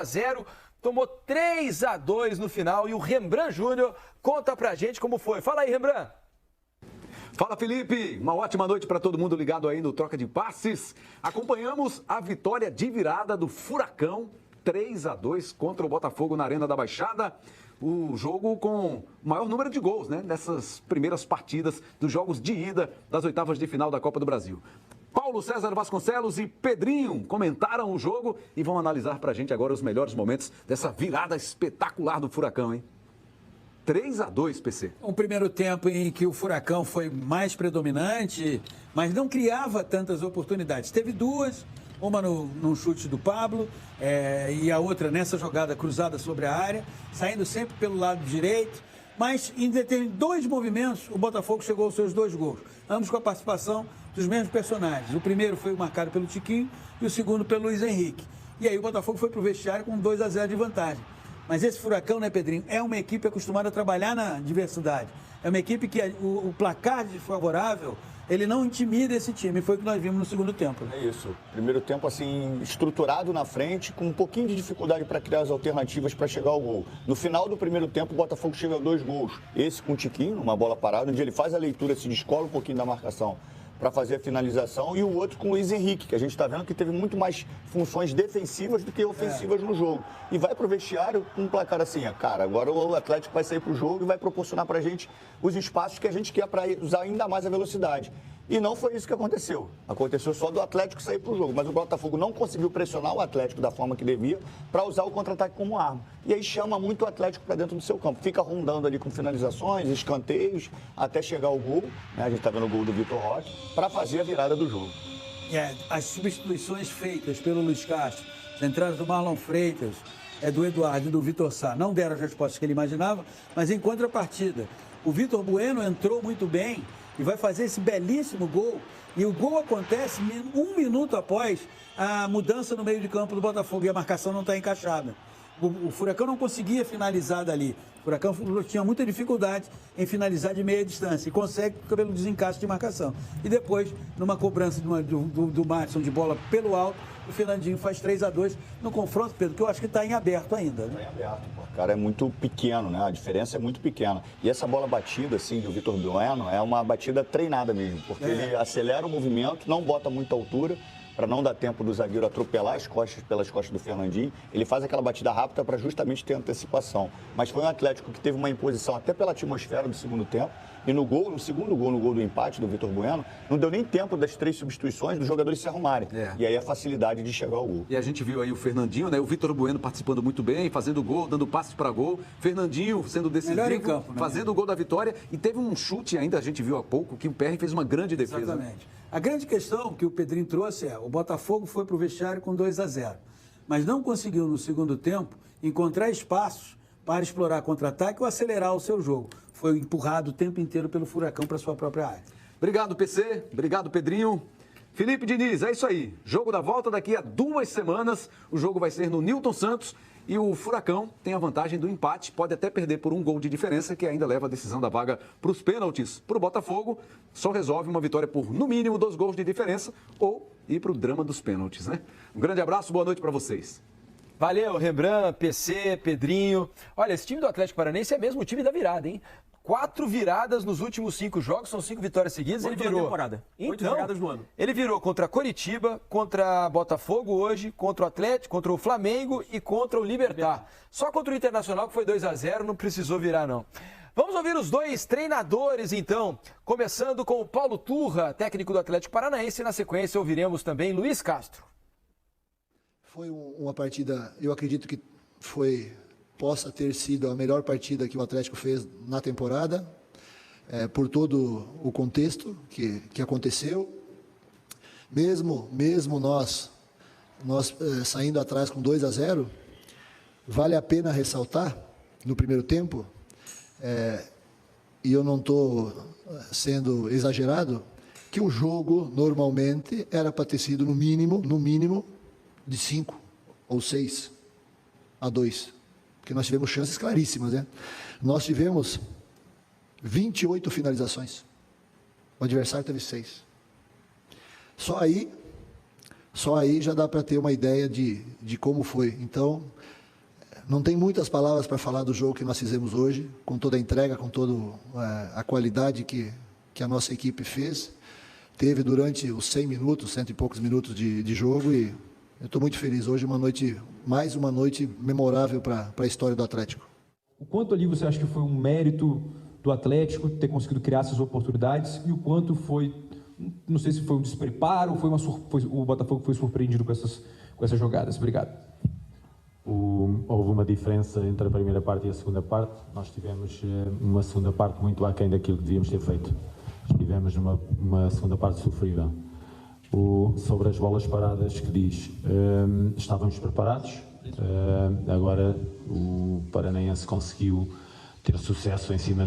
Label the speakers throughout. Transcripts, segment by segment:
Speaker 1: 2-0, tomou 3-2 no final e o Rembrandt Júnior conta pra gente como foi. Fala aí, Rembrandt.
Speaker 2: Fala, Felipe! Uma ótima noite para todo mundo ligado aí no Troca de Passes. Acompanhamos a vitória de virada do Furacão, 3-2 contra o Botafogo na Arena da Baixada. O jogo com o maior número de gols, né? Nessas primeiras partidas dos jogos de ida das oitavas de final da Copa do Brasil. Paulo César Vasconcelos e Pedrinho comentaram o jogo e vão analisar para a gente agora os melhores momentos dessa virada espetacular do Furacão, hein? 3-2, PC.
Speaker 3: Um primeiro tempo em que o Furacão foi mais predominante, mas não criava tantas oportunidades. Teve duas, uma num chute do Pablo e a outra nessa jogada cruzada sobre a área, saindo sempre pelo lado direito. Mas em dois movimentos, o Botafogo chegou aos seus 2 gols, ambos com a participação dos mesmos personagens. O primeiro foi marcado pelo Tiquinho e o segundo pelo Luiz Henrique. E aí o Botafogo foi para o vestiário com 2-0 de vantagem. Mas esse Furacão, né, Pedrinho, é uma equipe acostumada a trabalhar na diversidade. É uma equipe que o placar desfavorável, ele não intimida esse time. Foi o que nós vimos no segundo tempo.
Speaker 4: É isso. Primeiro tempo, assim, estruturado na frente, com um pouquinho de dificuldade para criar as alternativas para chegar ao gol. No final do primeiro tempo, o Botafogo chega a 2 gols. Esse com o Tiquinho, numa bola parada, onde ele faz a leitura, se descola um pouquinho da marcação para fazer a finalização, e o outro com o Luiz Henrique, que a gente está vendo que teve muito mais funções defensivas do que ofensivas no jogo. E vai para o vestiário com um placar assim, cara, agora o Atlético vai sair para o jogo e vai proporcionar para a gente os espaços que a gente quer para usar ainda mais a velocidade. E não foi isso que aconteceu. Aconteceu só do Atlético sair para o jogo, mas o Botafogo não conseguiu pressionar o Atlético da forma que devia para usar o contra-ataque como arma. E aí chama muito o Atlético para dentro do seu campo. Fica rondando ali com finalizações, escanteios, até chegar ao gol, né? A gente está vendo o gol do Vitor Roque, para fazer a virada do jogo.
Speaker 3: As substituições feitas pelo Luiz Castro, as entradas do Marlon Freitas, do Eduardo e do Vitor Sá, não deram as respostas que ele imaginava, mas em contrapartida, o Vitor Bueno entrou muito bem e vai fazer esse belíssimo gol. E o gol acontece 1 minuto após a mudança no meio de campo do Botafogo e a marcação não está encaixada. O Furacão não conseguia finalizar dali. O Furacão tinha muita dificuldade em finalizar de meia distância e consegue pelo desencaixe de marcação. E depois, numa cobrança do Madison de bola pelo alto, o Fernandinho faz 3-2 no confronto, Pedro, que eu acho que está em aberto ainda. Né?
Speaker 4: Está em aberto, o cara é muito pequeno, né? A diferença é muito pequena. E essa bola batida, assim, do Vitor Bueno, é uma batida treinada mesmo, porque ele acelera o movimento, não bota muita altura, para não dar tempo do zagueiro atropelar pelas costas do Fernandinho. Ele faz aquela batida rápida para justamente ter antecipação. Mas foi um Atlético que teve uma imposição até pela atmosfera do segundo tempo. E no segundo gol, no gol do empate do Vitor Bueno, não deu nem tempo das 3 substituições dos jogadores se arrumarem. E aí a facilidade de chegar ao gol.
Speaker 2: E a gente viu aí o Fernandinho, né? O Vitor Bueno participando muito bem, fazendo gol, dando passes para gol. Fernandinho sendo decisivo,
Speaker 3: campo, né?
Speaker 2: Fazendo o gol da vitória. E teve um chute ainda, a gente viu há pouco, que o Perry fez uma grande defesa.
Speaker 3: Exatamente. A grande questão que o Pedrinho trouxe o Botafogo foi para o vestiário com 2-0, mas não conseguiu no segundo tempo encontrar espaços para explorar contra-ataque ou acelerar o seu jogo. Foi empurrado o tempo inteiro pelo Furacão para sua própria área.
Speaker 2: Obrigado, PC. Obrigado, Pedrinho. Felipe Diniz, é isso aí. Jogo da volta daqui a 2 semanas. O jogo vai ser no Nilton Santos. E o Furacão tem a vantagem do empate, pode até perder por 1 gol de diferença, que ainda leva a decisão da vaga para os pênaltis. Para o Botafogo, só resolve uma vitória por, no mínimo, 2 gols de diferença ou ir para o drama dos pênaltis, né? Um grande abraço, boa noite para vocês.
Speaker 1: Valeu, Rembrandt, PC, Pedrinho. Olha, esse time do Atlético Paranaense é mesmo o time da virada, hein? 4 viradas nos últimos 5 jogos, são 5 vitórias seguidas.
Speaker 5: 8
Speaker 1: ele virou.
Speaker 5: temporada. 8
Speaker 1: Então,
Speaker 5: viradas no ano.
Speaker 1: Ele virou contra Coritiba, contra Botafogo hoje, contra o Atlético, contra o Flamengo e contra o Libertad. Só contra o Internacional, que foi 2-0, não precisou virar, não. Vamos ouvir os 2 treinadores, então. Começando com o Paulo Turra, técnico do Atlético Paranaense. E na sequência, ouviremos também Luiz Castro.
Speaker 6: Foi uma partida, eu acredito que possa ter sido a melhor partida que o Atlético fez na temporada, por todo o contexto que aconteceu. Mesmo nós saindo atrás com 2-0, vale a pena ressaltar, no primeiro tempo, e eu não estou sendo exagerado, que o jogo normalmente era para ter sido no mínimo, de 5 ou 6-2. Porque nós tivemos chances claríssimas, né? Nós tivemos 28 finalizações. O adversário teve 6. Só aí Só aí já dá para ter uma ideia de como foi. Então, não tem muitas palavras para falar do jogo que nós fizemos hoje, com toda a entrega, com toda a qualidade que a nossa equipe fez. Teve durante os 100 minutos, 100 e poucos minutos de jogo, e eu estou muito feliz. Hoje mais uma noite memorável para a história do Atlético.
Speaker 5: O quanto ali você acha que foi um mérito do Atlético ter conseguido criar essas oportunidades e o quanto foi, não sei se foi um despreparo ou o Botafogo foi surpreendido com essas jogadas? Obrigado.
Speaker 7: Houve uma diferença entre a primeira parte e a segunda parte. Nós tivemos uma segunda parte muito aquém daquilo que devíamos ter feito. Tivemos uma segunda parte sofrível. Sobre as bolas paradas que diz, estávamos preparados. Agora o Paranaense conseguiu ter sucesso em cima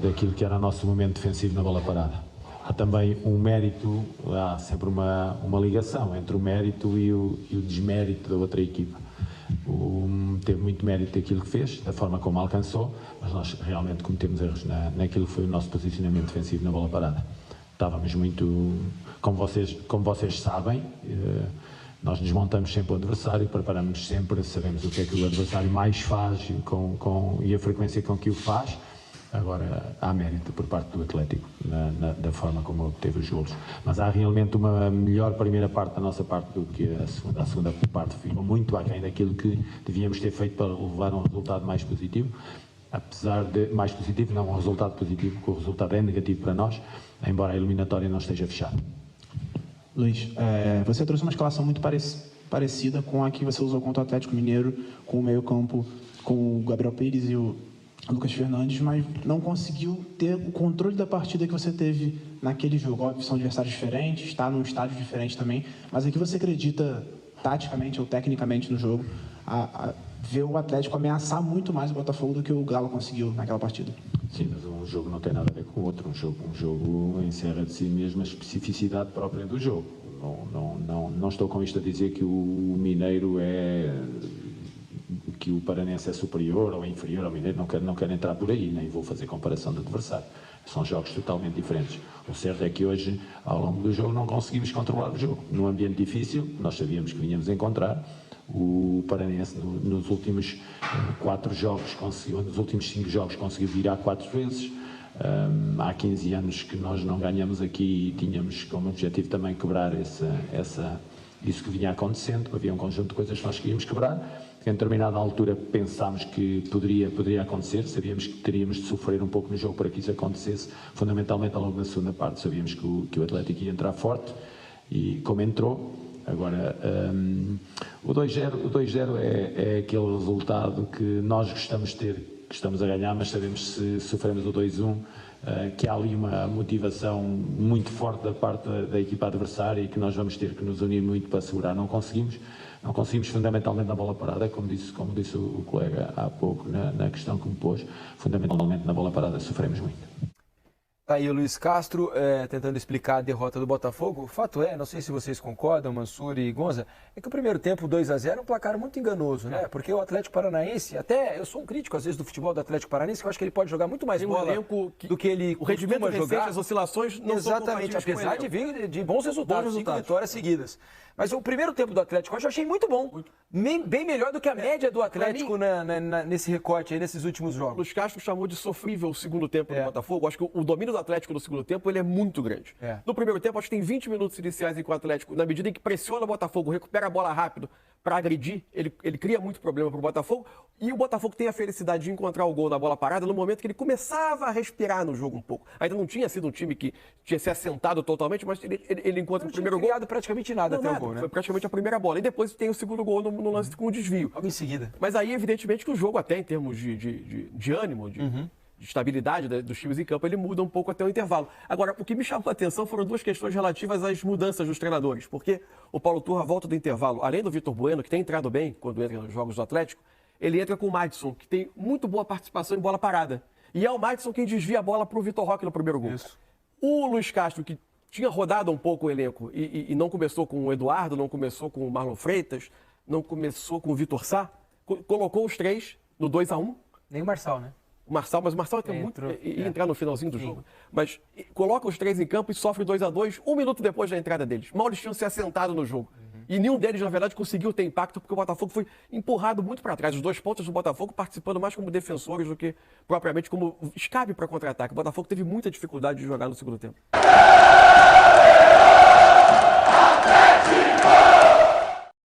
Speaker 7: daquilo que era o nosso momento defensivo na bola parada. Há também um mérito, há sempre uma ligação entre o mérito e o desmérito da outra equipa. Teve muito mérito daquilo que fez, da forma como alcançou, mas nós realmente cometemos erros naquilo que foi o nosso posicionamento defensivo na bola parada. Estávamos muito, como vocês sabem, nós desmontamos sempre o adversário, preparamos sempre, sabemos o que é que o adversário mais faz e a frequência com que o faz. Agora, há mérito por parte do Atlético da forma como obteve os golos. Mas há realmente uma melhor primeira parte da nossa parte do que a segunda. A segunda parte ficou muito aquém daquilo que devíamos ter feito para levar um resultado mais positivo. Apesar de mais positivo, não um resultado positivo, porque o resultado é negativo para nós, embora a eliminatória não esteja fechada.
Speaker 8: Luiz, você trouxe uma escalação muito parecida com a que você usou contra o Atlético Mineiro, com o meio-campo, com o Gabriel Pires e o Lucas Fernandes, mas não conseguiu ter o controle da partida que você teve naquele jogo. Óbvio, são adversários diferentes, está num estádio diferente também, mas aqui você acredita, taticamente ou tecnicamente no jogo, a ver o Atlético ameaçar muito mais o Botafogo do que o Galo conseguiu naquela partida?
Speaker 7: Sim, mas um jogo não tem nada a ver com o outro. Um jogo encerra de si mesmo a especificidade própria do jogo. Não estou com isto a dizer que o Mineiro que o Paranense é superior ou inferior ao Mineiro, não quero entrar por aí, nem vou fazer comparação de adversário. São jogos totalmente diferentes. O certo é que hoje, ao longo do jogo, não conseguimos controlar o jogo. Num ambiente difícil, nós sabíamos que vinhamos encontrar. O Paranense, nos últimos 4 jogos, nos últimos 5 jogos, conseguiu virar 4 vezes. Há 15 anos que nós não ganhamos aqui e tínhamos como objetivo também quebrar isso que vinha acontecendo. Havia um conjunto de coisas que nós queríamos quebrar. Em determinada altura pensámos que poderia acontecer, sabíamos que teríamos de sofrer um pouco no jogo para que isso acontecesse, fundamentalmente ao longo da segunda parte. Sabíamos que o Atlético ia entrar forte e como entrou. Agora, o 2-0 é aquele resultado que nós gostamos de ter, que estamos a ganhar, mas sabemos se sofremos o 2-1, que há ali uma motivação muito forte da parte da equipa adversária e que nós vamos ter que nos unir muito para segurar. Não conseguimos fundamentalmente na bola parada, como disse o colega há pouco na questão que me pôs, fundamentalmente na bola parada sofremos muito.
Speaker 1: Aí o Luiz Castro tentando explicar a derrota do Botafogo. O fato é, não sei se vocês concordam, Mansur e Gonza, é que o primeiro tempo 2-0 é um placar muito enganoso, né? Porque o Atlético Paranaense, até eu sou um crítico às vezes do futebol do Atlético Paranaense, que eu acho que ele pode jogar muito mais bola do que ele
Speaker 9: o rendimento
Speaker 1: costuma jogar.
Speaker 9: As oscilações não são
Speaker 1: exatamente, apesar de vir de bons resultados, 5 vitórias seguidas. Mas o primeiro tempo do Atlético eu achei muito bom. Bem melhor do que a média do Atlético nesse recorte aí, nesses últimos jogos.
Speaker 9: Luiz Castro chamou de sofrível o segundo tempo do Botafogo. Acho que o domínio do Atlético no segundo tempo ele é muito grande. No primeiro tempo, acho que tem 20 minutos iniciais em que o Atlético, na medida em que pressiona o Botafogo, recupera a bola rápido para agredir, ele cria muito problema para o Botafogo. E o Botafogo tem a felicidade de encontrar o gol na bola parada no momento que ele começava a respirar no jogo um pouco. Ainda não tinha sido um time que tinha se assentado totalmente, mas ele encontra o primeiro gol.
Speaker 1: Não tinha criado praticamente nada até o gol, né?
Speaker 9: Foi praticamente a primeira bola. E depois tem o segundo gol no lance com o desvio.
Speaker 1: Logo em seguida.
Speaker 9: Mas aí, evidentemente, que o jogo, até em termos de ânimo, de estabilidade dos times em campo, ele muda um pouco até o intervalo. Agora, o que me chamou a atenção foram 2 questões relativas às mudanças dos treinadores. Porque o Paulo Turra volta do intervalo, além do Vitor Bueno, que tem entrado bem quando entra nos jogos do Atlético, ele entra com o Madison, que tem muito boa participação em bola parada. E é o Madison quem desvia a bola para o Vitor Roque no primeiro gol.
Speaker 1: Isso.
Speaker 9: O Luiz Castro, que tinha rodado um pouco o elenco e não começou com o Eduardo, não começou com o Marlon Freitas, não começou com o Vitor Sá, colocou os 3 no 2-1.
Speaker 1: Nem o Marçal, né?
Speaker 9: Mas o Marçal ia entrar no finalzinho do jogo. Mas coloca os 3 em campo e sofre 2-2 1 minuto depois da entrada deles. Mal eles tinham se assentado no jogo. E nenhum deles, na verdade, conseguiu ter impacto, porque o Botafogo foi empurrado muito para trás. Os 2 pontos do Botafogo participando mais como defensores do que propriamente como escape para contra-ataque. O Botafogo teve muita dificuldade de jogar no segundo tempo.